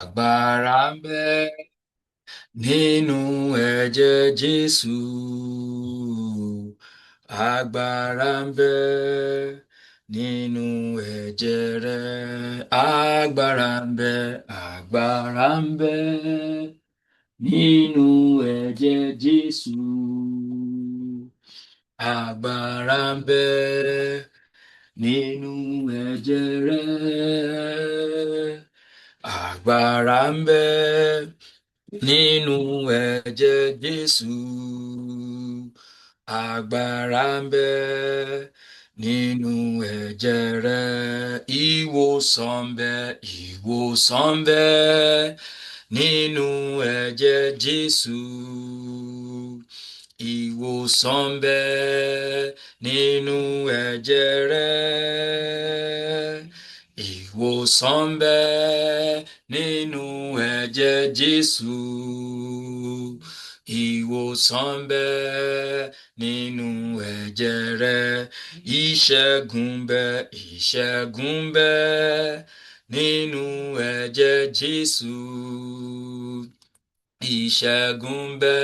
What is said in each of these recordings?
Agbára ń bẹ nínú ẹ̀jẹ̀ Jésù. Agbára ń bẹ nínú ẹ̀jẹ̀ rẹ̀. Agbára ń bẹ, agbára ń bẹ nínú ẹ̀jẹ̀ Jésù. Agbára ń bẹ nínú ẹ̀jẹ̀ rẹ̀. Agbára ń bẹ nínú ẹ̀jẹ̀ Jésù. Agbára ń bẹ nínú ẹ̀jẹ̀ rẹ̀. Ìwòsàn ń bẹ, ìwòsàn ń bẹ nínú ẹ̀jẹ̀ Jésù. Ìwòsàn ń bẹ nínú ẹ̀jẹ̀ rẹ̀. Ìwòsàn ń bẹ nínú ẹ̀jẹ̀ Jésù. Ìwòsàn ń bẹ nínú ẹ̀jẹ̀ rẹ̀. Ìṣẹ́gun ń bẹ, ìṣẹ́gun ń bẹ nínú ẹ̀jẹ̀ Jésù. Ìṣẹ́gun ń bẹ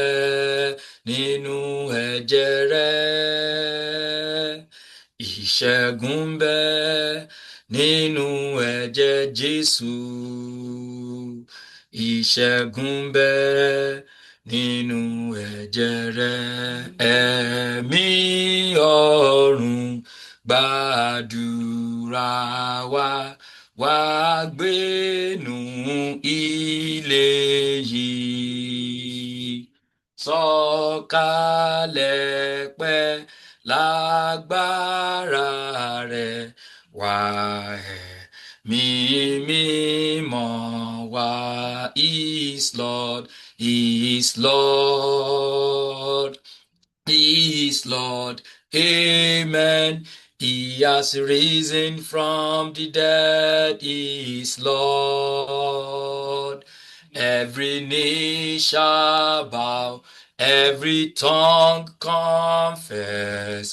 nínú ẹ̀jẹ̀ rẹ̀. Ìṣẹ́gun ń bẹ nínú ẹ̀jẹ̀ Jésù. Ìṣẹ́gun ń bẹ nínú ẹ̀jẹ̀ rẹ̀. Ẹ̀mí ọ̀run gbàdúrà wa, wá gbénú ilé yìí. Sọ̀kalẹ̀ pẹ̀ lágbára rẹ̀, wá ẹ̀mí mímọ́ wá. Is Lord, is Lord, is Lord. Amen. He has risen from the dead. He is Lord. Every knee shall bow, every tongue confess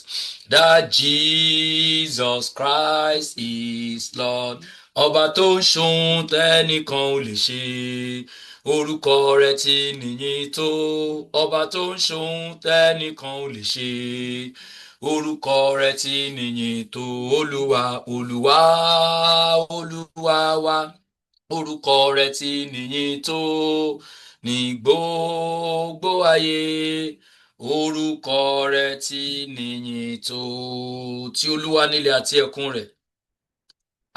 that Jesus Christ is Lord. Ọba tó ń ṣohun tẹ́nìkan ò lè ṣe, orúkọ rẹ̀ ti nìyìn tó. Ọba tó ń ṣohun tẹ́nìkan ò lè ṣe, orúkọ rẹ̀ ti nìyìn tó. Olúwa, Olúwa, Olúwa wa, orúkọ rẹ̀ ti nìyìn tó ní gbogbo ayé. Orúkọ rẹ̀ ti nìyìn tó. Ti Olúwa nílẹ̀ àti ẹ̀kún rẹ̀,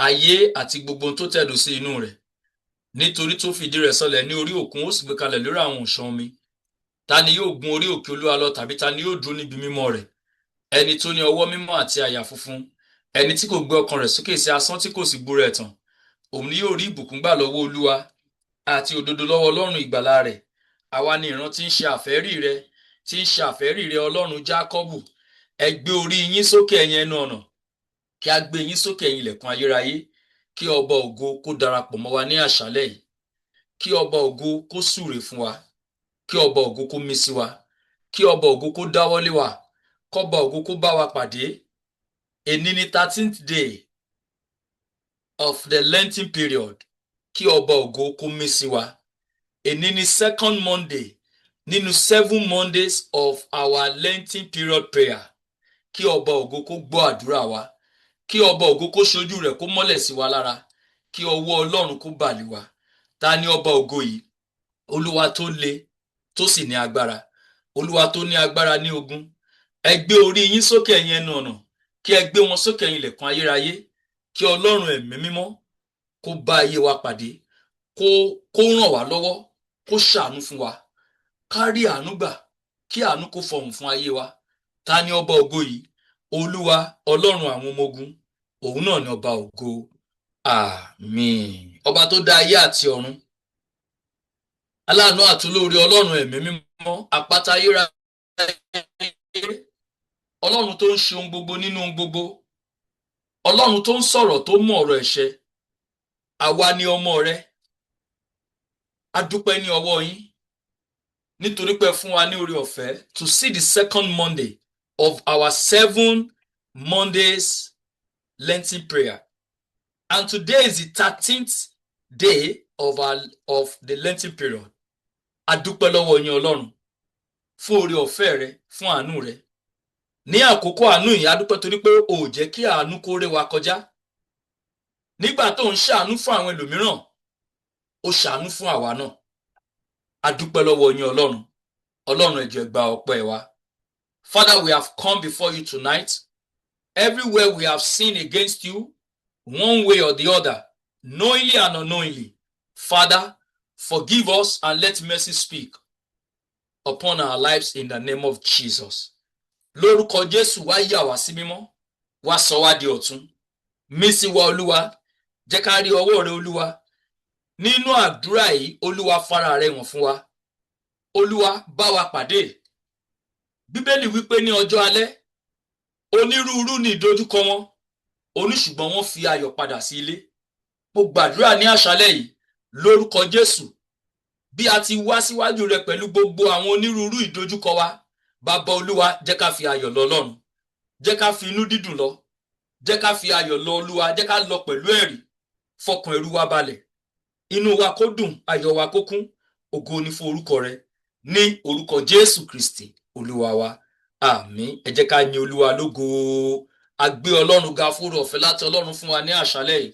ayé àti gbogbo ohun tó tẹ̀dó sí inú rẹ̀. Nítorí tó fìdí rẹ̀ sọlẹ̀ ní orí òkun, ó sì gbé kalẹ̀ lórí àwọn òṣàn omi. Ta ni yóò gun orí òkè Olúwa lọ, tàbí ta ni yóò dúró níbi mímọ́ rẹ̀? Ẹni tó ní ọwọ́ mímọ́ àti àyà funfun, ẹni tí kò gbé ọkàn rẹ̀ sókè sí asán, tí kò sì búra ẹ̀tàn. Òun ni yóò rí ìbùkún gbà lọ́wọ́ Olúwa àti òdodo lọ́wọ́ Ọlọ́run ìgbàlà rẹ̀. Àwa ni ìran tí ń ṣe àfẹ́rí rẹ, tí ń ṣe àfẹ́rí rẹ, Ọlọ́run Jákọ́bù. Ẹ gbé orí yín sókè, ẹ̀yin ẹnu ọ̀nà, kí a gbé yín sókè, ẹ̀yin ilẹ̀kùn ayérayé. Kí ọba ògo kó darapọ̀ mọ́ wa ní àṣálẹ́ yìí. Kí ọba ògo kó súre fún wa. Kí ọba ògo kó mí sí wa. Kí ọba ògo kó dáwọ́lé wa. Kọ́ba ògo kó bá wa pàdé. Èní ni 13th day of the Lenten period. Kí ọba ògo kó mí sí wa. Èní ni 2nd Monday nínú 7 Mondays of our Lenten period prayer. Kí ọba ògo kó gbọ́ àdúrà wa. Kí ọba ògo kó ṣojú rẹ̀ kó mọ́lẹ̀ sí wa lára. Kí ọwọ́ Ọlọ́run kó bà lé wa. Ta ni ọba ògo yìí? Olúwa tó le, tó sì ní agbára. Olúwa tó ní agbára ní ogun. Ẹ gbé orí yín sókè, ẹ̀yin ẹnu ọ̀nà, kí ẹ gbé wọn sókè, ẹ̀yin ilẹ̀kùn ayérayé. Kí Ọlọ́run ẹ̀mí mímọ́ kó bá ayé wa pàdé, kó ràn wá lọ́wọ́, kó ṣàánú fún wa. Ká rí àánú gbà, kí àánú kó fọhùn fún ayé wa. Ta ni ọba ògo yìí? Olúwa Ọlọ́run àwọn ọmọ ogun, òun náà ni ọba ògo. Àmín. Ọba tó dá ayé àti ọ̀run, aláàánú àtolóore, Ọlọ́run ẹ̀mí mímọ́, àpáta ayérayé, Ọlọ́run tó ń ṣe ohun gbogbo nínú ohun gbogbo, Ọlọ́run tó ń sọ̀rọ̀ tó mú ọ̀rọ̀ ẹ̀ṣẹ. Àwa ni ọmọ rẹ. A dúpẹ́ ní ọwọ́ yín nítorí pé fún wa ní oore ọ̀fẹ́ to see the 2nd Monday of our 7 Mondays Lenten prayer. And today is the 13th day of the Lenten period. A dúpẹ́ lọ́wọ́ yín Ọlọ́run fún oore ọ̀fẹ́ rẹ, fún àánú rẹ. Ní àkókò àánú yìí, a dúpẹ́ torí pé o ò jẹ́ kí àánú kó ré wa kọjá. Nígbà tó ń ṣàánú fún àwọn ẹlòmíràn, ó ṣàánú fún àwa náà. A dúpẹ́ lọ́wọ́ yín Ọlọ́run. Ọlọ́run ẹ jọ̀ọ́ gba ọpẹ́ wa. Father, we have come before you tonight. Everywhere we have sinned against you, one way or the other, knowingly and unknowingly. Father, forgive us and let mercy speak upon our lives in the name of Jesus. Lórúkọ Jésù, wá yà wá sí mímọ́, wá sọ wá di ọ̀tun. Mí sí wa Olúwa, jẹ́ ká rí ọwọ́ rẹ Olúwa. Nínú àdúrà yìí, Olúwa fara rẹ hàn fún wa. Olúwa bá wa pàdé. Bíbélì wípé ní ọjọ́ alẹ́, onírúurú ni ìdojúkọ wọn, ṣùgbọ́n wọ́n fi ayọ̀ padà sí ilé. Mo gbàdúrà ní àṣálẹ́ yìí lórúkọ Jésù, bí a ti wá síwájú rẹ pẹ̀lú gbogbo àwọn onírúurú ìdojúkọ wa, Bàbá Olúwa, jẹ́ ká fi ayọ̀ lọ Ọlọ́run. Jẹ́ ká fi inú dídùn lọ. Jẹ́ ká fi ayọ̀ lọ Olúwa, jẹ́ ká lọ pẹ̀lú ẹ̀rí. Fọkàn ẹrú wa balẹ̀. Inú wa kó dùn, ayọ̀ wa kó kún. Ògo ni fún orúkọ rẹ. Ní orúkọ Jésù Kristi, Olúwa wa. Àmín. Ẹ jẹ́ ká yin Olúwa lógo. A gbé Ọlọ́run ga fún oore ọ̀fẹ́ láti Ọlọ́run fún wa ní àṣálẹ́ yìí.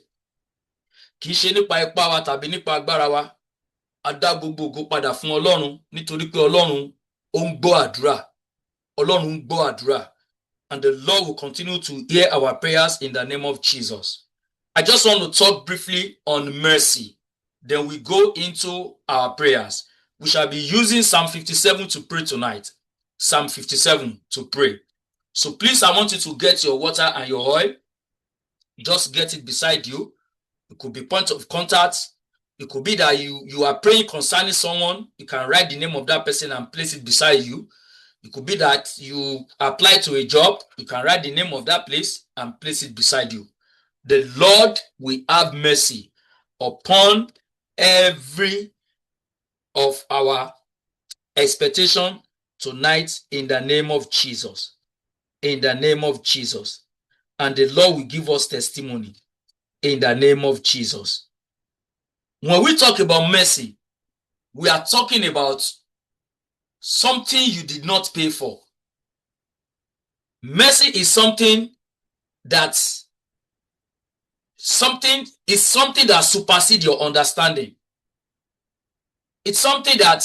Kì í ṣe nípa ipá wa tàbí nípa agbára wa. A dá gbogbo ògo padà fún Ọlọ́run nítorí pé Ọlọ́run ó ń gbọ́ àdúrà. Ọlọ́run ń gbọ́ àdúrà. And the Lord will continue to hear our prayers in the name of Jesus. I just want to talk briefly on mercy. Then we go into our prayers. We shall be using Psalm 57 to pray tonight. Psalm 57 to pray. So please, I want you to get your water and your oil. Just get it beside you. It could be point of contact. It could be that you are praying concerning someone. You can write the name of that person and place it beside you. It could be that you apply to a job. You can write the name of that place and place it beside you. The Lord will have mercy upon every of our expectation tonight in the name of Jesus. In the name of Jesus. And the Lord will give us testimony in the name of Jesus. When we talk about mercy, we are talking about something you did not pay for. Mercy is something that supersedes your understanding. It's something that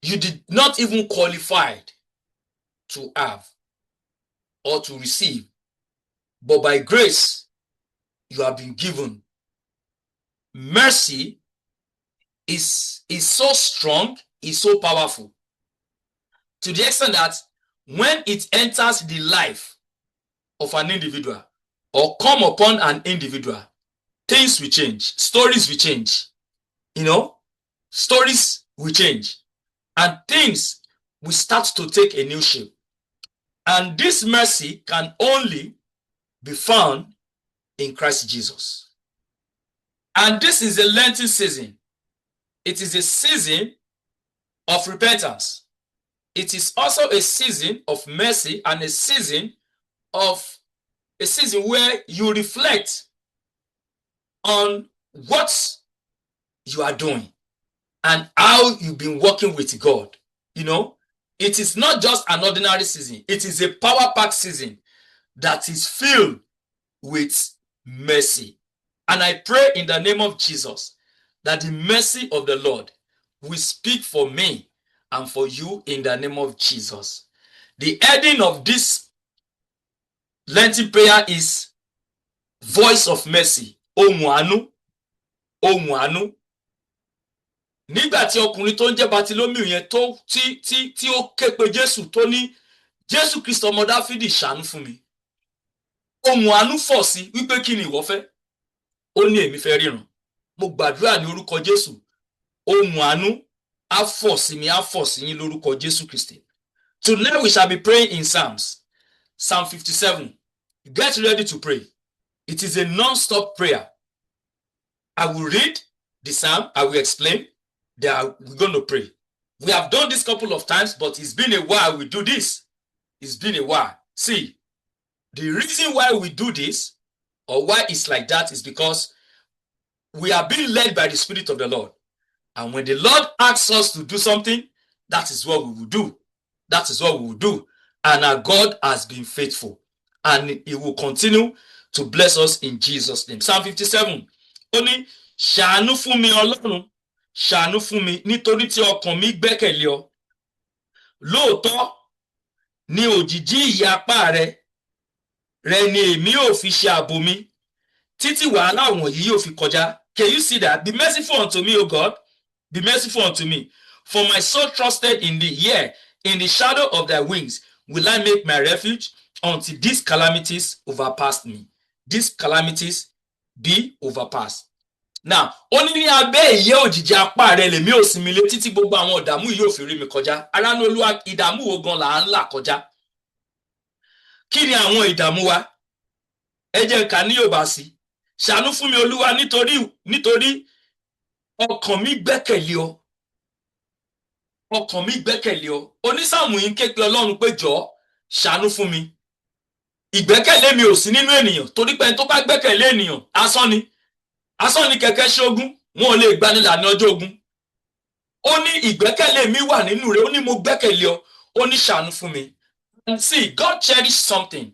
you did not even qualify to have or to receive. But by grace, you have been given. Mercy is so strong, is so powerful, to the extent that when it enters the life of an individual or come upon an individual, things will change, stories will change, stories will change, and things will start to take a new shape. And this mercy can only be found in Christ Jesus. And this is a Lenten season. It is a season of repentance. It is also a season of mercy and a season where you reflect on what you are doing and how you've been working with God. It is not just an ordinary season. It is a power-packed season that is filled with mercy. And I pray in the name of Jesus that the mercy of the Lord will speak for me and for you in the name of Jesus. The heading of this Lenten prayer is Voice of Mercy. Ohùn àánú. Ohùn àánú. Nígbà tí ọkùnrin tó ń jẹ́ Bátílómì yẹn tí ó ké pe Jésù tó ní Jésù Kristi ọmọ Dáfídì ṣàánú fún mi. Ohùn àánú fọ̀ sí wípé kí ni ìwọ fẹ́? Ó ní èmi fẹ́ ríran. Mo gbàdúrà ní orúkọ Jésù. Ohùn àánú á fọ̀ sí mi, á fọ̀ sí yín lórúkọ Jésù Kristi. Tonight we shall be praying in Psalms. Psalm 57. Get ready to pray. It is a non-stop prayer. I will read the psalm, I will explain, then we're going to pray. We have done this a couple of times, but it's been a while we do this. It's been a while. See, the reason why we do this, or why it's like that, is because we are being led by the Spirit of the Lord. And when the Lord asks us to do something, that is what we will do. That is what we will do. And our God has been faithful. And he will continue to bless us in Jesus' name. Psalm 57. Ó ní, ṣàánú fún mi Ọlọ́run, ṣàánú fún mi nítorí tí ọkàn mi gbẹ́kẹ̀lé ọ. Lóòótọ́ ni òjìji ìyapa rẹ ni èmi ò fi ṣe ààbò mi, títí wàhálà wọ̀nyí yóò fi kọjá. Can you see that? Be merciful unto me, O God. Be merciful unto me. For my soul trusted in thee. Yea, in the shadow of thy wings will I make my refuge until these calamities overpass me. These calamities be overpassed. Now, only ní abẹ́ ìyẹ́ òjìji apá rẹ lèmi ò sinmi lé títí gbogbo àwọn ìdààmú yìí yóò fi rí mi kọjá. Ará ní Olúwa, ìdààmú wo gan là ń là kọjá? Kí ni àwọn ìdààmú wa? Ẹ jẹ́ ká ní Yorùbá sí. Ṣàánú fún mi Olúwa nítorí ọkàn mi gbẹ́kẹ̀lé ọ. Ọkàn mi gbẹ́kẹ̀lé ọ. Onísáàmù yìí ń ké pe Ọlọ́run pé jọ̀ọ́ ṣàánú fún mi. Ìgbẹ́kẹ̀lé mi ò sí nínú ènìyàn, torí pé ẹni tó bá gbẹ́kẹ̀lé ènìyàn asán ni. Asán ni kẹ̀kẹ́ ṣógun, wọn ò lè gbanilà ní ọjọ́ ogun. Ó ní ìgbẹ́kẹ̀lé mi wà nínú rẹ̀, ó ní mo gbẹ́kẹ̀lé ọ, ó ní ṣàánú fún mi. And see, God cherishes something.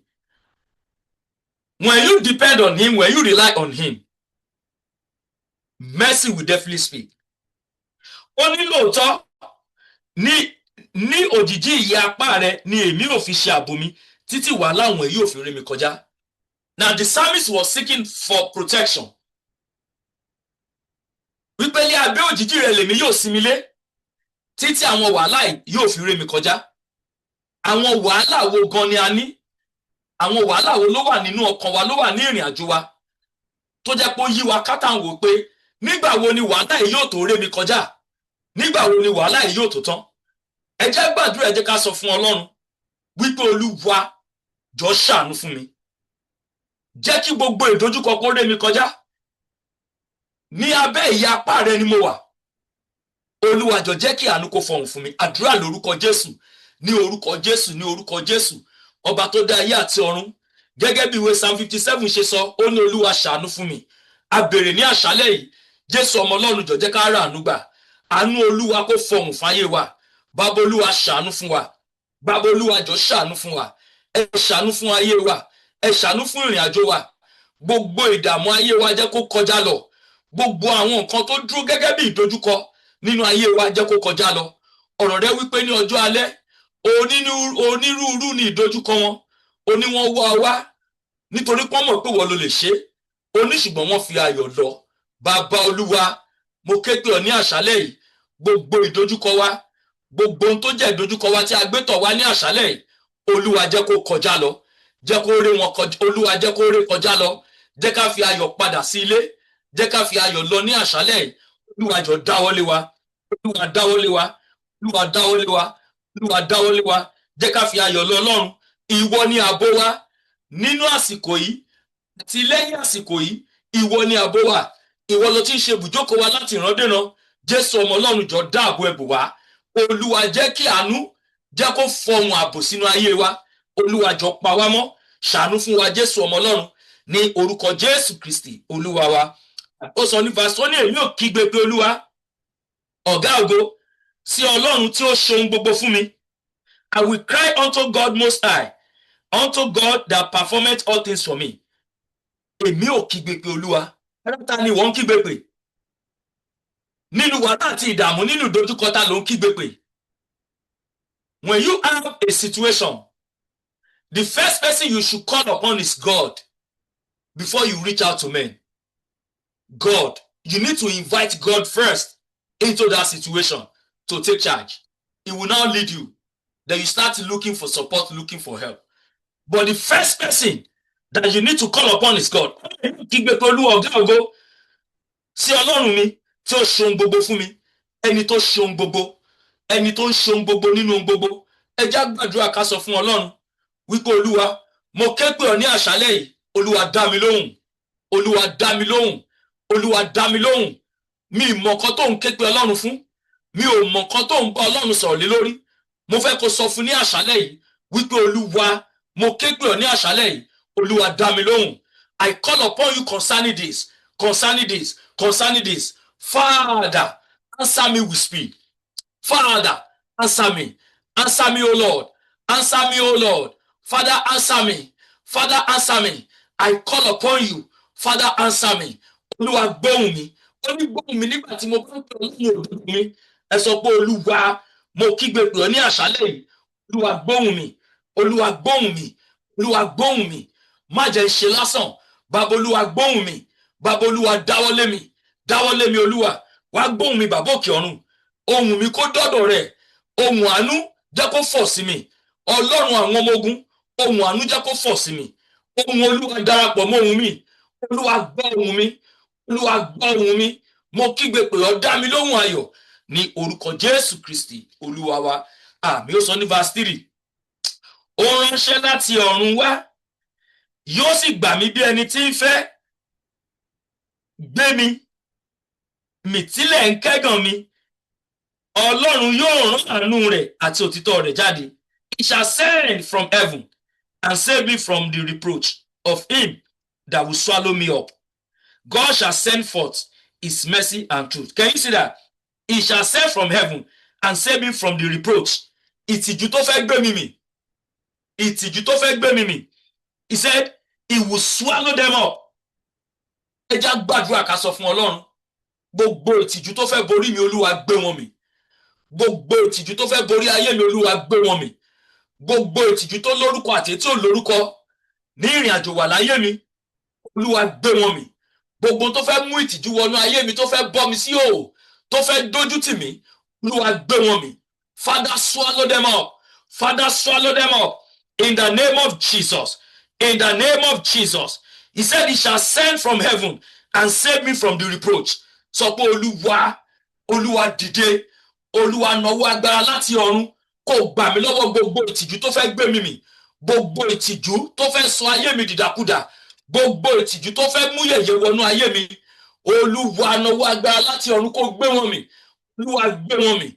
When you depend on him, when you rely on him, mercy will definitely speak. Ó ní lóòótọ́ ní òjìji ìyapa rẹ ni èmi ò fi ṣe ààbò mi, títí wàhálà wọ̀nyí yóò fi rí mi kọjá. Now the psalmist was seeking for protection. Wípé ní abẹ́ òjìji rẹ̀ lèmi yóò sinmi lé, títí àwọn wàhálà yóò fi rí mi kọjá. Àwọn wàhálà wo gan ni a ní? Àwọn wàhálà wo ló wà nínú ọkàn wa, ló wà ní ìrìn àjò wa, tó jẹ́ pé ó yí wa kátà ń wò pé nígbà wo ni wàhálà yìí yóò tó rí mi kọjá? Nígbà wo ni wàhálà yìí yóò tó tán? Ẹ jẹ́ gbàdúrà, ẹ jẹ́ ká sọ fún Ọlọ́run wípé Olúwa jọ̀ọ́ ṣàánú fún mi. Jẹ́ kí gbogbo ìdojúkọ kó rí mi kọjá. Ní abẹ́ ìyapa rẹ ni mo wà. Olúwa jọ̀ọ́ jẹ́ kí àánú kó fọhùn fún mi. Àdúrà lórúkọ Jésù, ní orúkọ Jésù, ní orúkọ Jésù. Ọba tó dá ayé àti ọ̀run, gẹ́gẹ́ bí ìwé Psalm 57 ṣe sọ, ó ní Olúwa ṣàánú fún mi. A béèrè ní àṣálẹ́ yìí, Jésù ọmọ Ọlọ́run jọ̀ọ́ jẹ́ ká rà àánú gbà. Àánú Olúwa kó fọhùn fáyé wa. Bàbá Olúwa ṣàánú fún wa. Bàbá Olúwa jọ̀ọ́ ṣàánú fún wa. Ẹ ṣàánú fún ayé wa. Ẹ ṣàánú fún ìrìn àjò wa. Gbogbo ìdààmú ayé wa jẹ́ kó kọjá lọ. Gbogbo àwọn nǹkan tó dúró gẹ́gẹ́ bí ìdojúkọ nínú ayé wa jẹ́ kó kọjá lọ. Ọ̀rọ̀ rẹ wípé ní ọjọ́ alẹ́, onírúurú ni ìdojúkọ wọn. Ó ní wọ́n wá wá nítorí pé wọ́n mọ̀ pé wọ́n ló lè ṣe. Ó ní ṣùgbọ́n wọ́n fi ayọ̀ lọ. Bàbá Olúwa, mo ké pè ọ́ ní àṣálẹ́ yìí. Gbogbo ìdojúkọ wa, gbogbo ohun tó jẹ́ ìdojúkọ wa tí a gbé tọ̀ wá ní àṣálẹ́ yìí, Olúwa jẹ́ kó kọjá lọ. Jẹ́ kó rí wọn kọjá. Olúwa jẹ́ kó rí kọjá lọ. Jẹ́ ká fi ayọ̀ padà sí ilé. Jẹ́ ká fi ayọ̀ lọ ní àṣálẹ́ yìí. Olúwa jọ̀ọ́ dáwọ́lé wa. Olúwa dáwọ́lé wa. Olúwa dáwọ́lé wa. Olúwa dáwọ́lé wa. Jẹ́ ká fi ayọ̀ lọ Ọlọ́run. Ìwọ ni ààbò wa nínú àsìkò yìí àti lẹ́yìn àsìkò yìí. Ìwọ ni ààbò wa. Ìwọ ló ti ń ṣe ibùjókòó wa láti ìrandéran. Jésù ọmọ Ọlọ́run jọ̀ọ́ dáàbò ẹ̀bù wa. Olúwa jẹ́ kí àánú jẹ́ kó fọhùn ààbò sínú ayé wa. Olúwa jọ̀ọ́ pa wá mọ́. Ṣàánú fún wa Jésù ọmọ Ọlọ́run, ní orúkọ Jésù Kristi Olúwa wa. Ó sọ ní verse 1, èmi ò kígbe pé Olúwa ọ̀gá ògo sí Ọlọ́run tí ó ṣe ohun gbogbo fún mi. I will cry unto God most high, unto God that performeth all things for me. Èmi ò kígbe pé Olúwa. Ta ni wọ́n ń kígbe pé? Nínú wàhálà àti ìdààmú, nínú ìdojúkọ ta ló ń kígbe pé? When you have a situation, the first person you should call upon is God before you reach out to men. God. You need to invite God first into that situation to take charge. He will now lead you. Then you start looking for support, looking for help. But the first person that you need to call upon is God. Kígbe pé Olúwa ọ̀gá ògo sí Ọlọ́run mi tí ó ṣe ohun gbogbo fún mi. Ẹni tó ṣe ohun gbogbo. Ẹni tó ń ṣe ohun gbogbo nínú ohun gbogbo. Ẹ jẹ́ á gbàdúrà ká sọ fún Ọlọ́run wípé Olúwa, mo ké pè ọ́ ní àṣálẹ́ yìí. Olúwa dá mi lóhùn. Olúwa dá mi lóhùn. Olúwa dá mi lóhùn. Mi mọ̀ nǹkan tó ń ké pè Ọlọ́run fún. Mi ò mọ̀ nǹkan tó ń bá Ọlọ́run sọ̀rọ̀ lé lórí. Mo fẹ́ kó sọ fún ní àṣálẹ́ yìí wípé Olúwa, mo ké pè ọ́ ní àṣálẹ́ yìí. Olúwa dá mi lóhùn. I call upon you concerning this. concerning this. Father, answer me with speed. Father, answer me. Answer me, O Lord. Answer me, O Lord. Father, answer me. Father, answer me. I call upon you. Father, answer me. Olúwa gbóhùn mi. Ó ní gbóhùn mi nígbà tí mo bá ń pè ọ́ lẹ́yìn òdodo mi. Ẹ sọ pé Olúwa, mo kígbe pè ọ́ ní àṣálẹ́ yìí. Olúwa gbóhùn mi. Olúwa gbóhùn mi. Olúwa gbóhùn mi. Má jẹ́ ṣe lásán. Bàbá Olúwa gbóhùn mi. Bàbá Olúwa dáwọ́lé mi. Dáwọ́lé mi Olúwa. Wá gbóhùn mi bàbá òkè ọ̀run. Ohùn mi kó dọ́dọ̀ rẹ̀. Ohùn àánú jẹ́ kó fọ̀ sí mi. Ọlọ́run àwọn ọmọ ogun, ohùn àánú jẹ́ kó fọ̀ sí mi. Ohùn Olúwa darapọ̀ mọ́ ohùn mi. Olúwa gbọ́ ohùn mi. Olúwa gbọ́ ohùn mi. Mo kígbe pè ọ́ dá mi lóhùn ayọ̀ ní orúkọ Jésù Kristi Olúwa wa. Àmín. Ó sọ ní verse 3. Ó ránṣẹ́ láti ọ̀run wá, yóò sì gbà mí bí ẹni tí ń fẹ́ gbé mi mì tílẹ̀ ń kẹ́gàn mi. Ọlọ́run yóò rán àánú rẹ̀ àti òtítọ́ rẹ̀ jáde. He shall send from heaven and save me from the reproach of him that will swallow me up. God shall send forth his mercy and truth. Can you see that? He shall send from heaven and save me from the reproach. Ìtìjú tó fẹ́ gbé mi mì. Ìtìjú tó fẹ́ gbé mi mì. He said he will swallow them up. Ẹ já gbàdúrà ká sọ fún Ọlọ́run. Gbogbo ìtìjú tó fẹ́ borí mi Olúwa gbé wọn mì. Gbogbo ìtìjú tó fẹ́ borí ayé mi Olúwa gbé wọn mì. Gbogbo ìtìjú tó lórúkọ àti tí ò lórúkọ ní ìrìn àjò wà láyé mi Olúwa gbé wọn mì. Gbogbo tó fẹ́ mú ìtìjú wọnú ayé mi tó fẹ́ bọ́ mi sí òò tó fẹ́ dójú tì mí Olúwa gbé wọn mì. Father, swallow them up. Father, swallow them up in the name of Jesus. In the name of Jesus. He said he shall send from heaven and save me from the reproach. Sọ pé Olúwa, Olúwa dìde. Olúwa nawọ́ agbára láti ọ̀run kó gbà mí lọ́wọ́ gbogbo ìtìjú tó fẹ́ gbé mi mì. Gbogbo ìtìjú tó fẹ́ sọ ayé mi dìdàkudà. Gbogbo ìtìjú tó fẹ́ mú yẹ̀yẹ́ wọnú ayé mi. Olúwa nawọ́ agbára láti ọ̀run kó gbé wọn mì. Olúwa gbé wọn mì.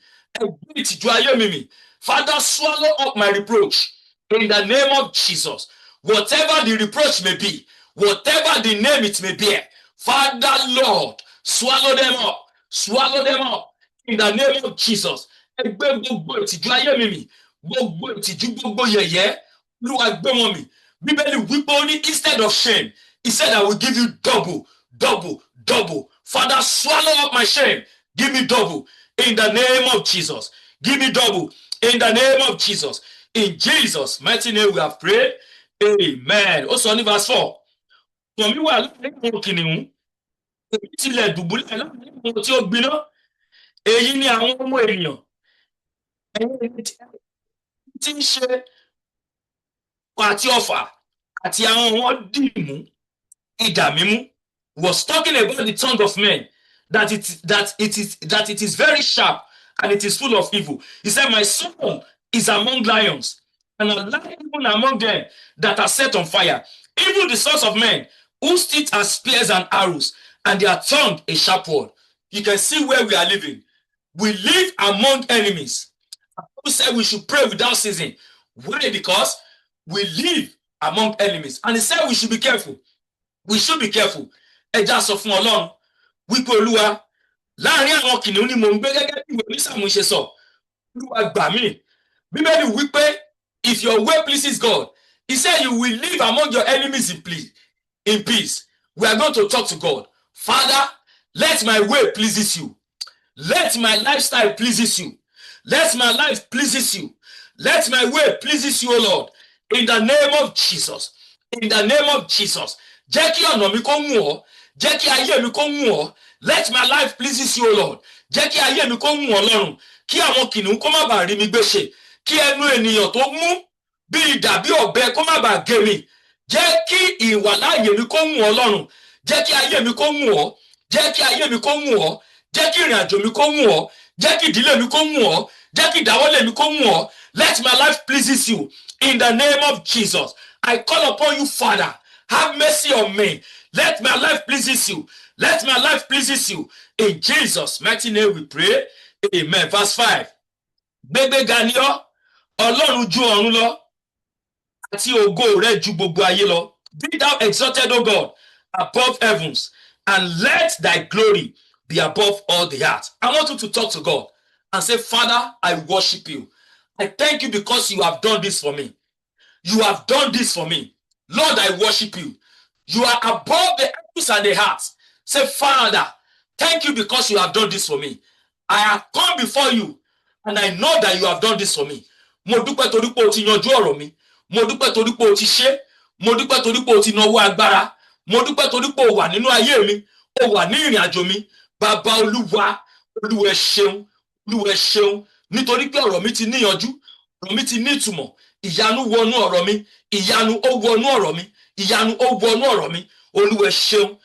Ẹ gbé ìtìjú ayé mi mì. Father, swallow up my reproach in the name of Jesus. Whatever the reproach may be, whatever the name it may bear, Father, Lord, swallow them up. Swallow them up. In the name of Jesus. Ẹgbẹ́ gbogbo ìtìjú ayé mi mì. Gbogbo ìtìjú gbogbo yẹ̀yẹ́. Olúwa gbé wọn mì. Bíbélì wípé ó ní instead of shame, he said I will give you double, double, double. Father, swallow up my shame. Give me double. In the name of Jesus. Give me double. In the name of Jesus. In Jesus' mighty name we have prayed. Amen. Ó sọ ní verse 4. Wọ̀n mi wà láàrin àwọn kìnìún. Èmi tilẹ̀ dùbúlẹ̀ láàrin àwọn tí ó gbiná. Èyí ni àwọn ọmọ ènìyàn. Ẹ̀yin tí ń ṣe àti ọfà àti àwọn wọn dìmú idà mímú. Was talking about the tongue of men, that it is very sharp and it is full of evil. He said, my soul is among lions, and a lion even among them that are set on fire. Even the sons of men, whose teeth are spears and arrows, and their tongue a sharp word. You can see where we are living. We live among enemies. Who said we should pray without ceasing? Why? Because we live among enemies. And he said we should be careful. We should be careful. Ẹ já sọ fún Ọlọ́run wípé Olúwa láàrin àwọn kìnìún ni mò ń gbé gẹ́gẹ́ bí ìwé Onísáàmù ṣe sọ. Olúwa gbà mí. Bíbélì wípé if your way pleases God, he said you will live among your enemies in peace. We are going to talk to God. Father, let my way pleases you. Let my lifestyle pleases you. Let my life pleases you. Let my way pleases you, O Lord. In the name of Jesus. In the name of Jesus. Jẹ́ kí ọ̀nà mi kó wù ọ́. Jẹ́ kí ayé mi kó wù ọ́. Let my life pleases you, O Lord. Jẹ́ kí ayé mi kó wù ọ́ Ọlọ́run. Kí àwọn kìnìún kó má bàa rí mi gbéṣe. Kí ẹnu ènìyàn tó mú bí idà bí ọ̀bẹ kó má bàa gé mi. Jẹ́ kí ìwàláàyè mi kó wù ọ́ Ọlọ́run. Jẹ́ kí ayé mi kó wù ọ́. Jẹ́ kí ayé mi kó wù ọ́. Jẹ́ kí ìrìn àjò mi kó wù ọ́. Jẹ́ kí ìdílé mi kó wù ọ́. Jẹ́ kí ìdáwọ́lé mi kó wù ọ́. Let my life pleases you. In the name of Jesus. I call upon you, Father. Have mercy on me. Let my life pleases you. Let my life pleases you. In Jesus' mighty name we pray. Amen. Verse 5. Gbégbé ga ni ọ́, Ọlọ́run ju ọ̀run lọ, àti ògo rẹ̀ ju gbogbo ayé lọ. Be thou exalted, O God, above heavens, and let thy glory be above all the earth. I want you to talk to God and say, Father, I worship you. I thank you because you have done this for me. You have done this for me. Lord, I worship you. You are above the heavens and the earth. Say, Father, thank you because you have done this for me. I have come before you and I know that you have done this for me. Mo dúpẹ́ torí pé o ti yanjú ọ̀rọ̀ mi. Mo dúpẹ́ torí pé o ti ṣe. Mo dúpẹ́ torí pé o ti nawọ́ agbára. Mo dúpẹ́ torí pé o wà nínú ayé mi. O wà ní ìrìn àjò mi. Bàbá Olúwa, Olúwa ẹ ṣeun, Olúwa ẹ ṣeun. Nítorí pé ọ̀rọ̀ mi ti níyanjú, ọ̀rọ̀ mi ti ní ìtumọ̀. Ìyanu wọnú ọ̀rọ̀ mi. Ìyanu ó wọnú ọ̀rọ̀ mi. Ìyanu ó wọnú ọ̀rọ̀ mi. Olúwa ẹ ṣeun.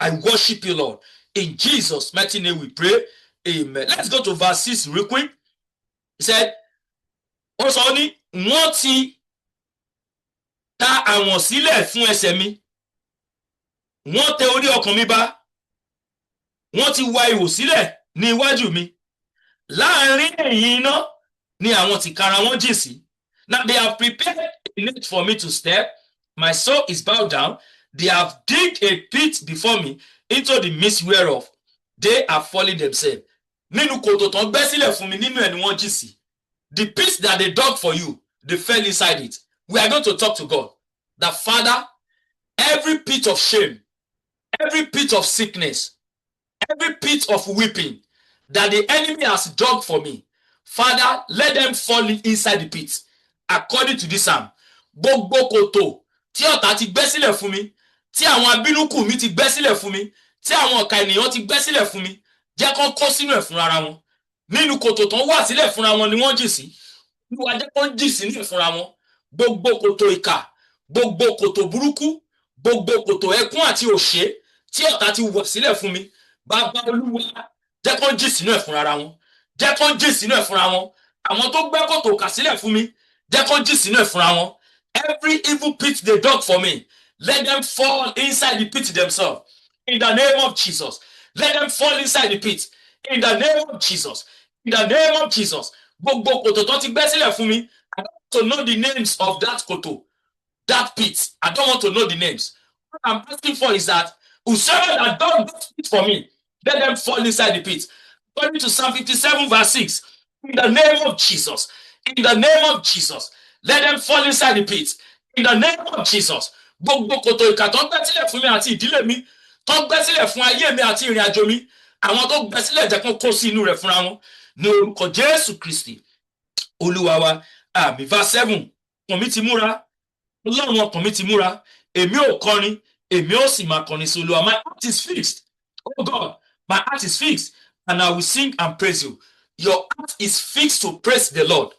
I worship you, Lord. In Jesus' mighty name we pray. Amen. Let's go to verse 6 real quick. He said, also ní wọ́n ti ta àwọn sílẹ̀ fún ẹsẹ̀ mi. Wọ́n tẹ orí ọkàn mi bá. Wọ́n ti wa ihò sílẹ̀ ní iwájú mi. Láàárín ẹ̀yìn iná ni àwọn tìkára wọn jìn sí. Now they have prepared a net for me to step. My soul is bowed down. They have digged a pit before me into the midst whereof they are falling themselves. Nínú kòtò tán gbẹ́ sílẹ̀ fún mi, nínú ẹ̀ ni wọ́n jìn sí. The pit that they dug for you, they fell inside it. We are going to talk to God. That Father, every pit of shame, every pit of sickness, every pit of weeping that the enemy has dug for me, Father, let them fall inside the pit. According to this psalm, gbogbo kòtò tí ọ̀tá ti gbẹ́ sílẹ̀ fún mi, tí àwọn abínúkù mi ti gbẹ́ sílẹ̀ fún mi, tí àwọn ọ̀ka ènìyàn ti gbẹ́ sílẹ̀ fún mi, jẹ́ kó kó sínú ẹ̀ fúnra wọn. Nínú kòtò tán wà sílẹ̀ fúnra wọn ni wọ́n jì sí. Olúwa jẹ́ kó jì sínú ẹ̀ fúnra wọn. Gbogbo kòtò ìkà, gbogbo kòtò burúkú, gbogbo kòtò ẹkún àti òṣè tí ọ̀tá ti wọ̀ sílẹ̀ fún mi, Bàbá Olúwa jẹ́ kó jì sínú ẹ̀ fúnra wọn. Jẹ́ kó jì sínú ẹ̀ fúnra wọn. Àwọn tó gbẹ́ kòtò kà sílẹ̀ fún mi, jẹ́ kó jì sínú ẹ̀ fúnra wọn. Every evil pit they dug for me, let them fall inside the pit themselves. In the name of Jesus. Let them fall inside the pit. In the name of Jesus. In the name of Jesus. Gbogbo kòtò tó ti gbẹ́ sílẹ̀ fún mi, I don't want to know the names of that kòtò, that pit. I don't want to know the names. What I'm asking for is that whosoever that dug that pit for me, let them fall inside the pit. According to Psalm 57 verse 6, in the name of Jesus. In the name of Jesus. Let them fall inside the pit. In the name of Jesus. Gbogbo kòtò ìkà tó gbẹ́ sílẹ̀ fún mi àti ìdílé mi, tó gbẹ́ sílẹ̀ fún ayé mi àti ìrìn àjò mi, àwọn tó gbẹ́ sílẹ̀ jẹ́ kó kó sí inú rẹ̀ fúnra wọn. Ní orúkọ Jésù Kristi, Olúwa wa. Àmín. Verse 7. Ọkàn mi ti múra. Ọlọ́run ọkàn mi ti múra. Èmi ò kọrin, èmi ò sì máa kọrin sí Olúwa. My heart is fixed. Oh God, my heart is fixed, and I will sing and praise you. Your heart is fixed to praise the Lord.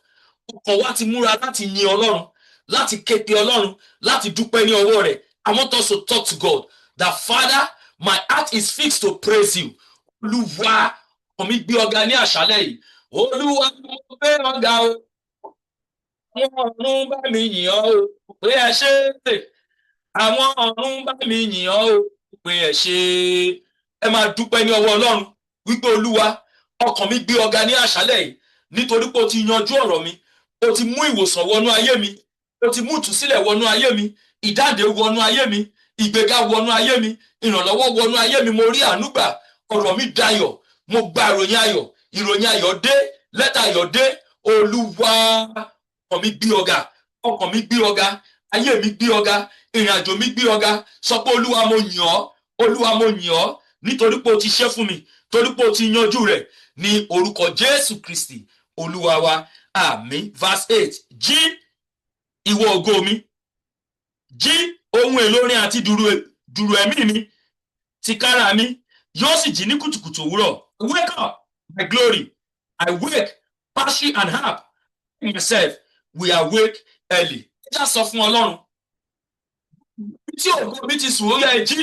Ọkàn wa ti múra láti yin Ọlọ́run, láti képe Ọlọ́run, láti dúpẹ́ ní ọwọ́ rẹ̀. I want us to talk to God. That Father, my heart is fixed to praise you. Olúwa, ọkàn mi gbé ọ̀gá ní àṣálẹ́ yìí. Olúwa, mo gbé ọ̀gá o. Àwọn ọ̀run bá mi yìn ọ́ o, pé ẹ ṣé. Àwọn ọ̀run bá mi yìn ọ́ o, pé ẹ ṣé. Ẹ máa dúpẹ́ ní ọwọ́ Ọlọ́run wípé Olúwa, ọkàn mi gbé ọ̀gá ní àṣálẹ́ yìí nítorí pé o ti yanjú ọ̀rọ̀ mi, o ti mú ìwòsàn wọnú ayé mi, o ti mú ìtúsílẹ̀ wọnú ayé mi, ìdáǹdè wọnú ayé mi, ìgbéga wọnú ayé mi, ìrànlọ́wọ́ wọnú ayé mi. Mo rí àánú gbà, ọ̀rọ̀ mi dayọ̀, mo gba ìròyìn ayọ̀ dé, lẹ́tà ayọ̀ dé. Olúwa, ọkàn mi gbé ọ̀gá, ọkàn mi gbé ọ̀gá, ayé mi gbé ọ̀gá, ìrìn àjò mi gbé ọ̀gá. Sọ pé Olúwa mo yìn ọ́, Olúwa mo yìn ọ́ nítorí pé o ti ṣe fún mi, torí pé o ti yanjú rẹ̀ ní orúkọ Jésù Kristi, Olúwa wa. Àmín. Verse 8. Jí ìwọ ògo mi, jí ohun èlò orin àti dùrù ẹ̀mí mi, tìkára mi yóò sì jí ní kùtùkùtù òwúrọ̀. Wake up, my glory. I wake, passion and harp. Myself, we awake early. Ẹ já sọ fún Ọlọ́run. Tí ògo mi ti sùn, ó yá ẹ jí.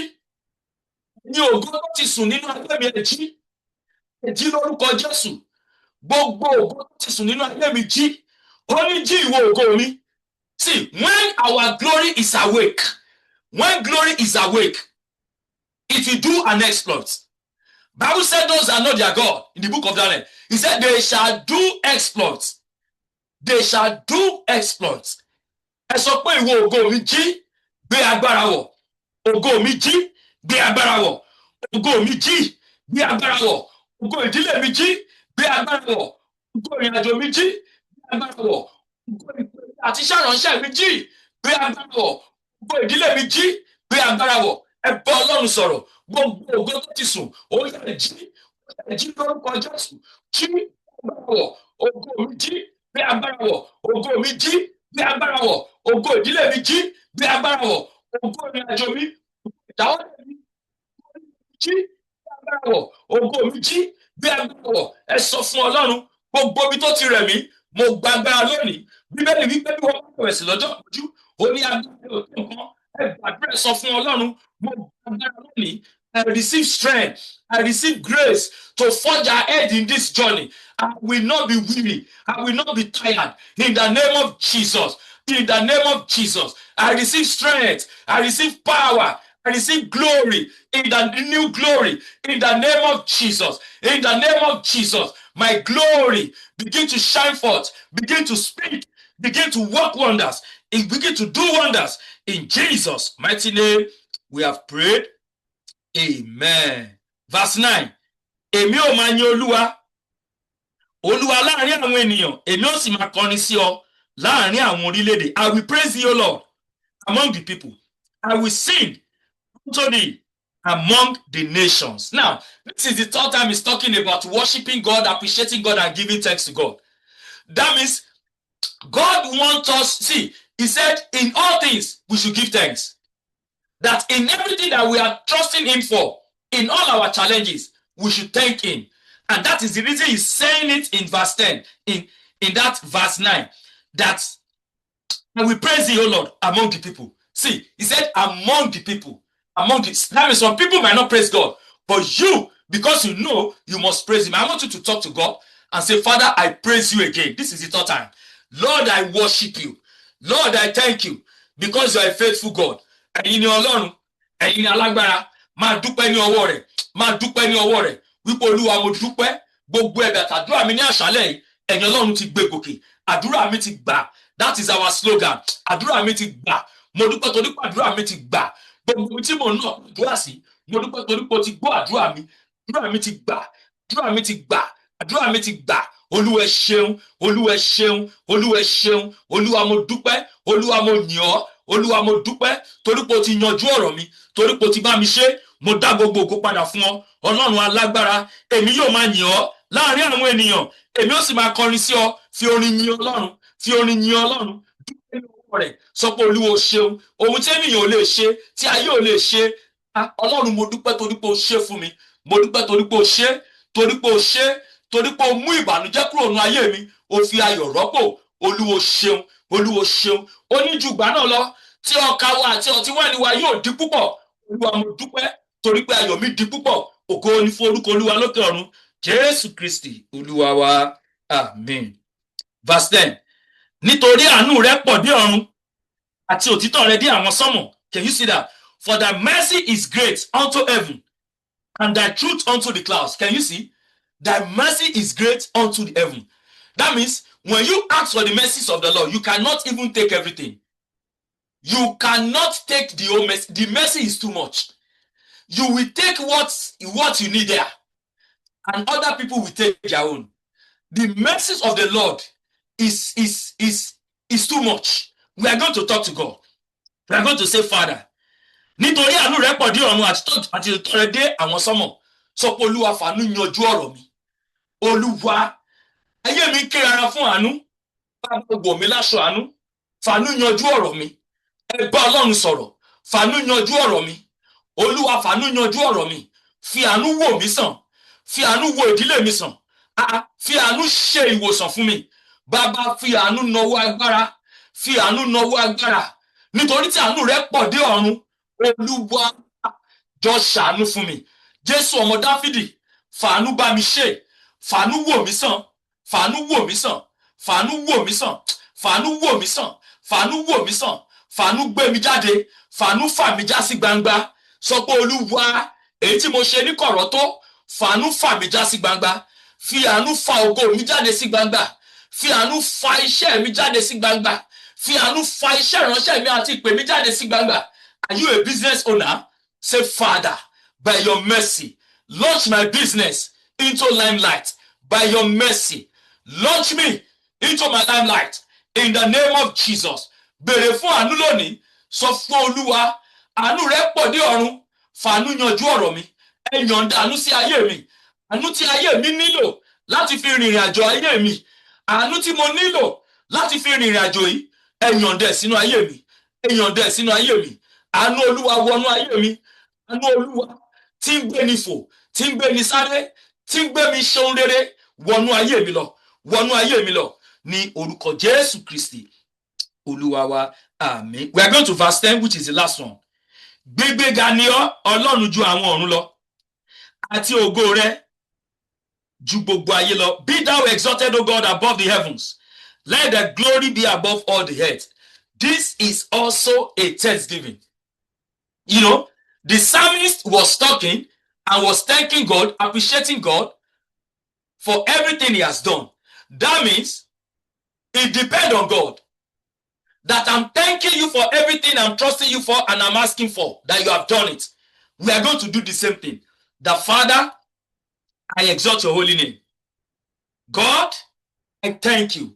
Ní ògo tó ti sùn nínú ayé mi, ẹ jí. Ẹ jí lórúkọ Jésù. Gbogbo ògo tó ti sùn nínú ayé mi, jí. Ó ní jí ìwọ ògo mi. See, when our glory is awake, when glory is awake, it will do an exploit. Bible said those are not their God in the book of Daniel. He said they shall do exploits. They shall do exploits. Ẹ sọ pé ìwọ ògo mi jí, gbé agbára wọ̀. Ògo mi jí, gbé agbára wọ̀. ògo mi jí, gbé agbára wọ̀. Ògo ìdílé mi jí, gbé agbára wọ̀. Ògo ìrìnàjò mi jí, gbé agbára wọ̀. Ògo ìpè àti iṣẹ́ ìránṣẹ́ mi jí, gbé agbára wọ̀. Ògo ìdílé mi jí, gbé agbára wọ̀. Ẹ bá Ọlọ́run sọ̀rọ̀. Gbogbo ògo tó ti sùn, ó yẹ jí lórúkọ Jésù. Jí agbára wọ̀. Ògo mi jí, gbé agbára wọ̀. Ògo mi jí, gbé agbára wọ̀. Ògo ìdílé mi jí, gbé agbára wọ̀. Ògo ìrìnàjò mi, ìdáwọ́lé mi jí, gbé agbára wọ̀. Ògo mi jí, gbé agbára wọ̀. Ẹ sọ fún Ọlọ́run, gbogbo ibi tó ti rẹ̀ mí, mo gba agbára lónìí. Bíbélì wípé bí wọ́n bá bẹ̀rẹ̀ sí lọ́jọ́ ìpọ́njú, ó ní agbára òkè nǹkan. Ẹ gbàdúrà sọ fún Ọlọ́run, mo gba agbára lónìí. I receive strength. I receive grace to forge ahead in this journey. I will not be weary. I will not be tired. In the name of Jesus. In the name of Jesus. I receive strength. I receive power. I receive glory. In the new glory. In the name of Jesus. In the name of Jesus. My glory begin to shine forth. Begin to speak. Begin to work wonders. Begin to do wonders. In Jesus' mighty name, we have prayed. Amen. Verse 9. Èmi ò máa yin Olúwa. Olúwa láàrin àwọn ènìyàn. Èmi ò sì máa kọrin sí ọ láàrin àwọn orílẹ̀-èdè. I will praise thee, O Lord, among the people. I will sing unto thee among the nations. Now, this is the third time he's talking about worshiping God, appreciating God, and giving thanks to God. That means God wants us, see, he said, in all things, we should give thanks. That in everything that we are trusting him for, in all our challenges, we should thank him. And that is the reason he's saying it in verse 10, in that verse 9, that I will praise thee, O Lord, among the people. See, he said, among the people. Among the, that means some people might not praise God, but you, because you know, you must praise him. I want you to talk to God and say, Father, I praise you again. This is the third time. Lord, I worship you. Lord, I thank you because you are a faithful God. Ẹ̀yin ni Ọlọ́run, ẹ̀yin ni alágbára, máa dúpẹ́ ní ọwọ́ rẹ̀, máa dúpẹ́ ní ọwọ́ rẹ̀, wípé Olúwa mo dúpẹ́, gbogbo ẹ̀bẹ̀ àdúrà mi ní àṣálẹ́ yìí, ẹ̀yin Ọlọ́run ti gbé gòkè, àdúrà mi ti gbà, that is our slogan, àdúrà mi ti gbà, mo dúpẹ́ torí pé àdúrà mi ti gbà, gbogbo tí mo náà àdúrà sí, mo dúpẹ́ torí pé o ti gbọ́ àdúrà mi ti gbà, àdúrà mi ti gbà, àdúrà mi ti gbà. Olúwa ẹ ṣeun, Olúwa ẹ ṣeun, Olúwa ẹ ṣeun, Olúwa mo dúpẹ́, Olúwa mo yìn ọ́, Olúwa mo dúpẹ́ torí pé o ti yanjú ọ̀rọ̀ mi, torí pé o ti bá mi ṣe, mo dá gbogbo ògo padà fún ọ. Ọlọ́run alágbára, èmi yóò máa yìn ọ́ láàrin àwọn ènìyàn, èmi ó sì máa kọrin sí ọ, fi orin yìn Ọlọ́run, fi orin yìn Ọlọ́run, dúpẹ́ ní ọwọ́ rẹ̀, sọ pé Olúwa o ṣeun, ohun tí ènìyàn ò lè ṣe, tí ayé ò lè ṣe, Ọlọ́run mo dúpẹ́ torí pé o ṣe fún mi, mo dúpẹ́ torí pé o ṣe, torí pé o ṣe, torí pé o mú ìbànújẹ́ kúrò nínú ayé mi, o fi ayọ̀ rọ́pò. Olúwa ṣeun, Olúwa ṣeun. Ó ní jù gbà náà lọ, tí ọkà wa àti ọtí wáìnì wa yóò di púpọ̀. Olúwa mo dúpẹ́ torí pé ayọ̀ mi di púpọ̀. Ògo ni fún orúkọ Olúwa lókè ọ̀run. Jésù Kristi Olúwa wa. Amen. Verse 10. Nítorí àánú rẹ pọ̀ dé ọ̀run àti òtítọ́ rẹ dé àwọn sánmọ̀. Can you see that? For thy mercy is great unto heaven and thy truth unto the clouds. Can you see? Thy mercy is great unto the heaven. That means when you ask for the mercies of the Lord, you cannot even take everything. You cannot take the whole mercy. The mercy is too much. You will take what you need there, and other people will take their own. The mercies of the Lord is too much. We are going to talk to God. We are going to say, Father, nítorí àánú rẹ pọ̀ dé ọ̀run àti òtítọ́ rẹ dé àwọn sánmọ̀, sọ pé Olúwa fàánú yanjú ọ̀rọ̀ mi. Olúwa, ayé mi ké rárá fún àánú, bàbá wọ̀ mí láṣọ àánú, fàánú yanjú ọ̀rọ̀ mi. Ẹ bá Ọlọ́run sọ̀rọ̀, fàánú yanjú ọ̀rọ̀ mi. Olúwa fàánú yanjú ọ̀rọ̀ mi. Fi àánú wò mí sàn, fi àánú wò ìdílé mi sàn, fi àánú ṣe ìwòsàn fún mi. Bàbá fi àánú nawọ́ agbára, fi àánú nawọ́ agbára. Nítorí tí àánú rẹ pọ̀ dé ọ̀run, Olúwa jọ ṣàánú fún mi. Jésù ọmọ Dáfídì, fàánú bá mi ṣe, fàánú wò mí sàn, fàánú wò mí sàn, fàánú wò mí sàn, fàánú wò mí sàn, fàánú wò mí sàn, fàánú gbé mi jáde, fàánú fà mí já sí gbangba. Sọ pé Olúwa, èyí tí mo ṣe ní kọ̀rọ̀ tó, fàánú fà mí já sí gbangba. Fi àánú fa ògo mi jáde sí gbangba. Fi àánú fa iṣẹ́ mi jáde sí gbangba. Fi àánú fa iṣẹ́ ìránṣẹ́ mi àti ìpè mi jáde sí gbangba. Are you a business owner? Say, Father, by your mercy. Launch my business into limelight by your mercy. Launch me into my limelight in the name of Jesus. Bèrè fún àánú lónìí, sọ fún Olúwa, àánú rẹ̀ pọ̀ dé ọ̀run, fàánú yanjú ọ̀rọ̀ mi, ẹ yọ̀ǹda àánú sí ayé mi, àánú tí ayé mi nílò láti fi rìnrìn àjò ayé mi, àánú tí mo nílò láti fi rìnrìn àjò yìí, ẹ yọ̀ǹda ẹ̀ sínú ayé mi, ẹ yọ̀ǹda ẹ̀ sínú ayé mi, àánú Olúwa wọnú ayé mi, àánú Olúwa tí ń gbé ni fò, tí ń gbé ni sáré, tí ń gbé mi ṣe ohun rere, wọnú ayé mi lọ, wọnú ayé mi lọ, ní orúkọ Jésù Kristi, Olúwa wa, àmín. We are going to verse 10, which is the last one. Gbígbéga ni ọ́, Ọlọ́run ju àwọn ọ̀run lọ, àti ògo rẹ̀ ju gbogbo ayé lọ. Be thou exalted, O God, above the heavens. Let the glory be above all the earth. This is also a thanksgiving. You know, the psalmist was talking and was thanking God, appreciating God for everything he has done. That means it depends on God. That I'm thanking you for everything I'm trusting you for and I'm asking for, that you have done it. We are going to do the same thing. The Father, I exalt your holy name. God, I thank you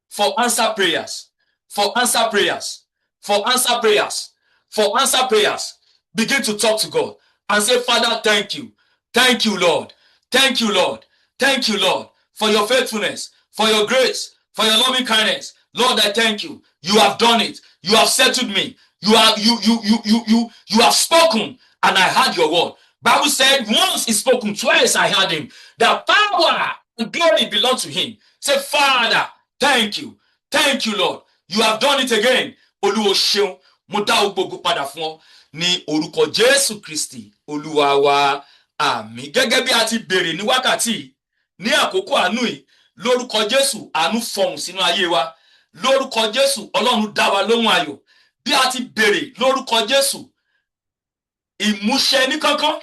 for answer prayers, for answer prayers, for answer prayers, for answer prayers. Begin to talk to God and say, Father, thank you. Thank you, Lord. Thank you, Lord. Thank you, Lord, for your faithfulness, for your grace, for your loving kindness. Lord, I thank you. You have done it. You have settled me. You have spoken, and I heard your word. Bible said, once he spoken, twice I heard him. The power and glory belong to him. Say, Father, thank you. Thank you, Lord. You have done it again. Olúwa ṣeun, mo dá gbogbo padà fún ọ ní orúkọ Jésù Kristi, Olúwa wa, àmín. Gẹ́gẹ́ bí a ti béèrè ní wákàtí, ní àkókò àánú yìí, lórúkọ Jésù, àánú fọhùn sínú ayé wa. Lórúkọ Jésù, Ọlọ́run dá wa lóhùn ayọ̀. Bí a ti béèrè lórúkọ Jésù, ìmúṣẹ ní kánkán.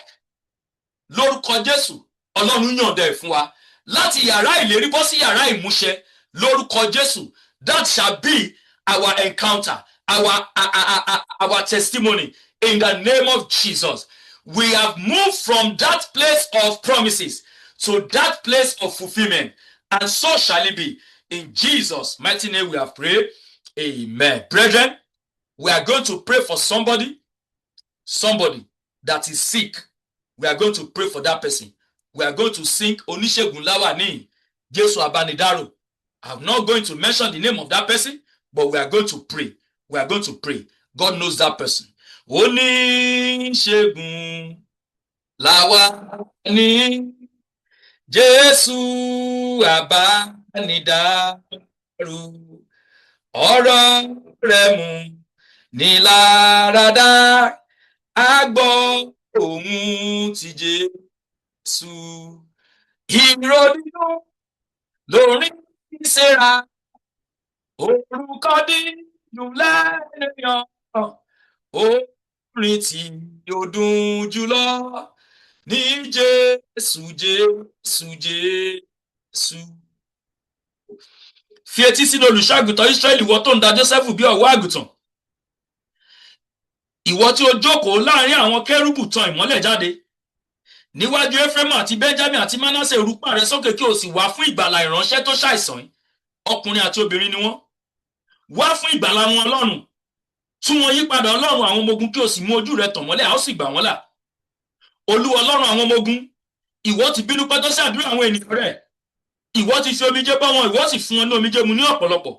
Lórúkọ Jésù, Ọlọ́run yọ̀ǹda ẹ̀ fún wa. Láti yàrá ìlérí bọ́ sí yàrá ìmúṣẹ, lórúkọ Jésù, that shall be our encounter, our testimony in the name of Jesus. We have moved from that place of promises to that place of fulfillment, and so shall it be. In Jesus' mighty name we have prayed. Amen. Brethren, we are going to pray for somebody that is sick. We are going to pray for that person. We are going to sing Oníṣègùn Láwàní, Jésù Abánidárò. I'm not going to mention the name of that person, but we are going to pray. We are going to pray. God knows that person. Oníṣègùn Láwàní, Jésù Abánidárò. Ọ̀rọ̀ rẹ̀ mú ni lára dá, a gbọ́ ohùn ti Jésù. Ìrònú lórí ìṣẹ́ra, orúkọ dídùn lẹ́nu yàn, orin tí yóò dùn jùlọ ní Jésù, Jésù, Jésù. Fi etí sínú olùṣọ́-àgùntàn Ísírẹ́lì, ìwọ tó ń da Jósẹ́fù bí ọ̀wọ́ àgùntàn. Ìwọ tí ó jókòó láàrin àwọn kérúbù tan ìmọ́lẹ̀ jáde. Níwájú Éfrémù àti Bẹ́ńjámínì àti Mánásè, rúpá rẹ sókè kí o sì wá fún ìgbàlà ìránṣẹ́ tó ṣàìsàn yìí. Ọkùnrin àti obìnrin ni wọ́n. Wá fún ìgbàlà wọn, Ọlọ́run. Tú wọn yí padà, Ọlọ́run àwọn ọmọ ogun, kí o sì mú ojú rẹ tàn mọ́lẹ̀, a ó sì gbà wọ́n là. Olúwa Ọlọ́run àwọn ọmọ ogun, ìwọ ti bínú pẹ́ tó sí àdúrà àwọn ènìyàn rẹ̀. Ìwọ ti fi omijé bọ́ wọn, ìwọ sì fún wọn ní omijé mu ní ọ̀pọ̀lọpọ̀.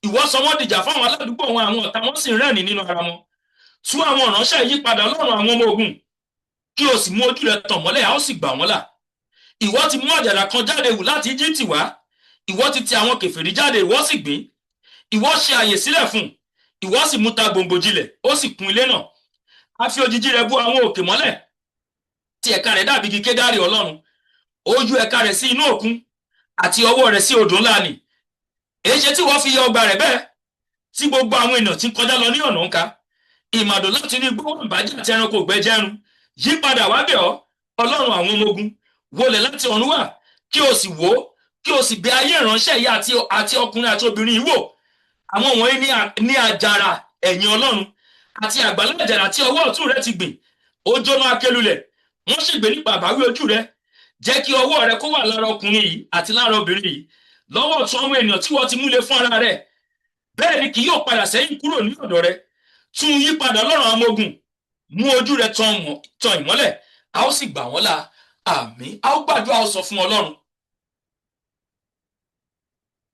Ìwọ sọ wọ́n dìjà fún àwọn aládùúgbò wọn, àwọn ọ̀tá wọn sì rẹ́rìn nínú ara wọn. Tú àwọn ìránṣẹ́ yí padà, Ọlọ́run àwọn ọmọ ogun, kí o sì mú ojú rẹ tàn mọ́lẹ̀, a ó sì gbà wọ́n là. Ìwọ ti mú àjàrà kan jáde wù láti Íjíbítì wá. Ìwọ ti àwọn kèfèrí jáde, ìwọ sì gbìn. Ìwọ ṣe àyè sílẹ̀ fún, ìwọ sì mú ta gbòǹgbò jinlẹ̀, ó sì kún ilé náà. A fi òjìji rẹ̀ bò àwọn òkè mọ́lẹ̀, tí ẹ̀ka rẹ̀ dàbí igi kédárì, Ọlọ́run. Ó yú ẹ̀ka rẹ̀ sí inú òkun, àti ọwọ́ rẹ̀ sí odò ńlá ni. Èéṣe tí wọ́n fi yọ ọgbà rẹ̀ bẹ́ẹ̀, tí gbogbo àwọn ènìyàn tí ń kọjá lọ ní ọ̀nà ńká. Ìmàdò láti ní gbogbo ìbàjẹ́ àti ẹranko gbẹjẹrun. Yí padà wá bẹ̀ ọ́, Ọlọ́run àwọn ọmọ ogun. Wọlẹ̀ láti ọ̀run wá, kí o sì wò, kí o sì bẹ̀ ayé ìránṣẹ́ yìí àti ọkùnrin àti obìnrin yìí wò. Àwọn wọ̀nyí ní àjàrà ẹ̀yìn Ọlọ́run, àti àgbàlá àjàrà tí ọwọ́ ọ̀tún rẹ̀ ti gbìn. Ó jóná akélulẹ̀, wọ́n ṣègbè nípa àbáwí ojú rẹ. Jẹ́ kí ọwọ́ rẹ kó wà lára ọkùnrin yìí àti lára obìnrin yìí, lọ́wọ́ ọ̀tún àwọn ènìyàn tí wọ́n ti múlẹ̀ fún ara rẹ̀. Bẹ́ẹ̀ ni kì yóò padà sẹ́yìn kúrò ní ọ̀dọ̀ rẹ. Tún yí padà Ọlọ́run àwọn ọmọ ogun, mú ojú rẹ tan ìmọ́lẹ̀, a ó sì gbà wọ́n là. Àmín. A ó gbàdúrà, a ó sọ fún Ọlọ́run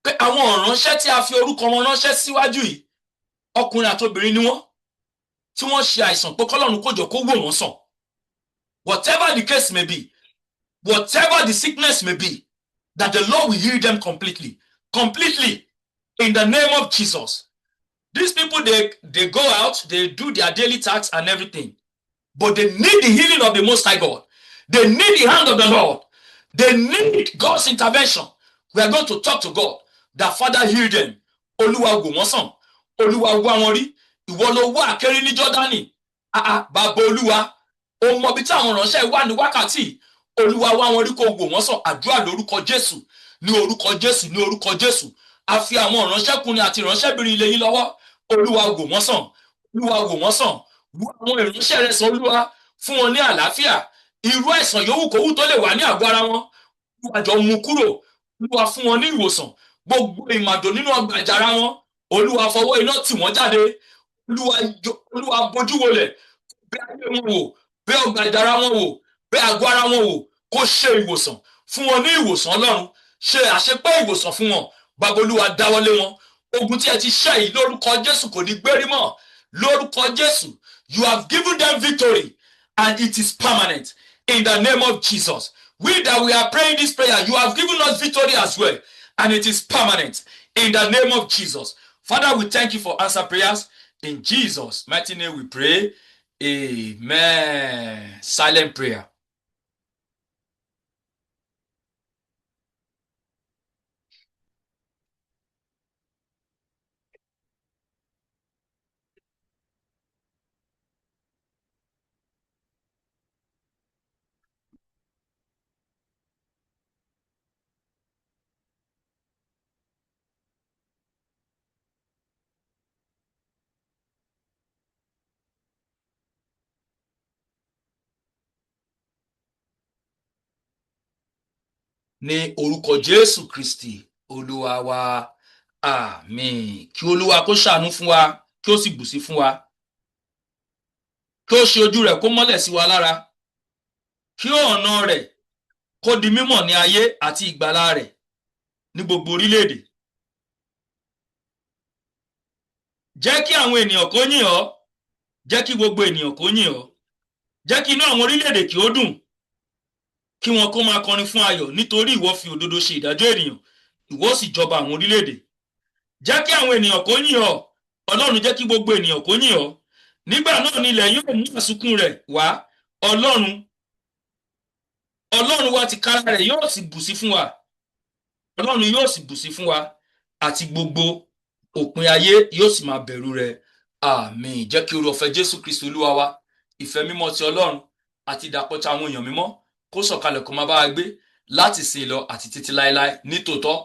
pé àwọn ìránṣẹ́ tí a fi orúkọ wọn ránṣẹ́ síwájú yìí, ọkùnrin àti obìnrin ni wọ́n, tí wọ́n ṣe àìsàn pé kọ́lọ́run kó jọ kó wò wọ́n sàn. Whatever the case may be, whatever the sickness may be, that the Lord will heal them completely in the name of Jesus. These people, they go out, they do their daily tasks and everything, but they need the healing of the Most High God. They need the hand of the Lord. They need God's intervention. We are going to talk to God that Father heal them. Olúwa wò wọ́n sàn, Olúwa wá wọn rí. Ìwọ ló wá àkẹ́rí ní Jọ́dánì. Bàbá Olúwa, ó mọ bí tí àwọn ìránṣẹ́ wà ní wákàtí. Olúwa wá wọn rí kó wò wọ́n sàn. Àdúrà lórúkọ Jésù, ní orúkọ Jésù, ní orúkọ Jésù. A fi àwọn ìránṣẹ́kùnrin àti ìránṣẹ́bìnrin ilé yín lọ́wọ́. Olúwa wò wọ́n sàn, Olúwa wò wọ́n sàn. Wò àwọn ìránṣẹ́ rẹ̀ sàn, Olúwa, fún wọn ní àlàáfíà. Irú àìsàn yòówù kówù tó lè wà ní àgọ́ ara wọn, Olúwa jọ mú kúrò. Olúwa fún wọn ní ìwòsàn. Gbogbo ìmàdò nínú ọgbà àjàrà wọn, Olúwa fọwọ́ iná tì wọ́n jáde. Olúwa bójú wọlẹ̀, bẹ̀ ayé wọn wò, bẹ̀ ọgbà àjàrà wọn wò, bẹ̀ àgọ́ ara wọn wò, kó ṣe ìwòsàn fún wọn ní ìwòsàn. Ọlọ́run ṣe àṣepé ìwòsàn fún wọn. Bàbá Olúwa dáwọ́lé wọn. Ogun tí ẹ ti ṣẹ́ yìí lórúkọ Jésù kò ní gbérí mọ́. Lórúkọ Jésù, you have given them victory and it is permanent in the name of Jesus. We that we are praying this prayer, you have given us victory as well, and it is permanent in the name of Jesus. Father, we thank you for answer prayers. In Jesus' mighty name we pray. Amen. Silent prayer. Ní orúkọ Jésù Kristi Olúwa wa, àmín. Kí Olúwa kó ṣàánú fún wa, kí ó sì bùsí fún wa, kí ó ṣe ojú rẹ̀ kó mọ́lẹ̀ sí wa lára, kí ọ̀nà rẹ̀ kó di mímọ̀ ní ayé àti ìgbàlà rẹ̀ ní gbogbo orílẹ̀-èdè. Jẹ́ kí àwọn ènìyàn kó yìn ọ́, jẹ́ kí gbogbo ènìyàn kó yìn ọ́, jẹ́ kí inú àwọn orílẹ̀-èdè kí ó dùn, kí wọn kó máa kọrin fún ayọ̀, nítorí ìwọ fi òdodo ṣe ìdájọ́ ènìyàn, ìwọ sì jọba àwọn orílẹ̀-èdè. Jẹ́ kí àwọn ènìyàn kó yìn ọ́, Ọlọ́run jẹ́ kí gbogbo ènìyàn kó yìn ọ́. Nígbà náà ni ilẹ̀ yóò mú àsùnkún rẹ̀ wá. Ọlọ́run wa tìkára rẹ̀ yóò sì bùsí fún wa. Ọlọ́run yóò sì bùsí fún wa, àti gbogbo òpin ayé yóò sì máa bẹ̀rù rẹ̀. Àmín. Jẹ́ kí oore-ọ̀fẹ́ Jésù Kristi Olúwa wa, ìfẹ́ mímọ́ ti Ọlọ́run àti ìdàpọ̀ ti àwọn èèyàn mímọ́ kó sọ̀kalẹ̀ kó máa bá wa gbé láti ìsinyìí lọ àti títí láéláé. Nítòótọ́,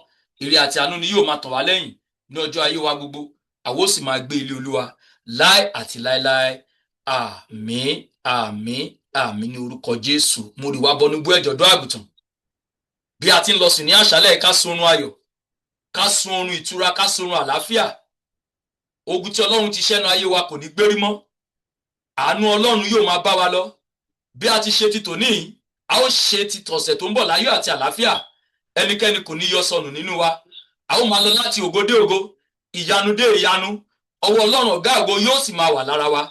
ire àti àánú ni yóò máa tàn wá lẹ́yìn ní ọjọ́ ayé wa gbogbo. Àwa ó sì máa gbé ilé Olúwa láé àti láéláé. Àmín, àmín, àmín ní orúkọ Jésù. Mo rí wa bọ́ níbú ẹ̀jọ̀ ọ̀dọ́ àgùntàn. Bí a ti ń lọ sùn ní àṣálẹ́, ká sun oorun ayọ̀, ká sun oorun ìtura, ká sun oorun àlàáfíà. Ogun tí Ọlọ́run ti ṣẹ́nu ayé wa kò ní gbérí mọ́. Àánú Ọlọ́run yóò máa bá wa lọ. Bí a ti ṣe ti tòní yìí, a ó ṣe ti tọ̀sẹ̀ tó ń bọ̀ láyọ̀ àti àlàáfíà. Ẹnikẹ́ni kò ní yọ sọnù nínú wa. A ó máa lọ láti ògo dé ògo, ìyanu dé ìyanu. Ọwọ́ Ọlọ́run ọ̀gá ògo yóò sì máa wà lára wa.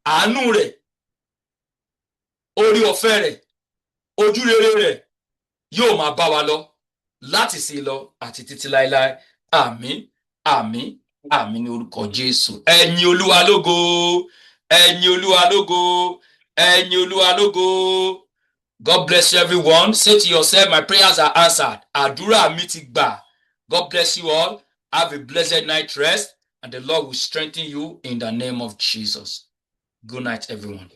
Àánú rẹ̀, orí ọ̀fẹ́ rẹ̀, ojú rere rẹ̀ yóò máa bá wa lọ láti sí lọ àti títí láéláé. Àmín, àmín, àmín ní orúkọ Jésù. Ẹ̀yin Olúwa lógo, ẹ̀yin Olúwa lógo, ẹ̀yin Olúwa lógo. God bless you everyone. Say to yourself, my prayers are answered. Àdúrà mi ti gbà. God bless you all. Have a blessed night rest, and the Lord will strengthen you in the name of Jesus. Good night, everyone.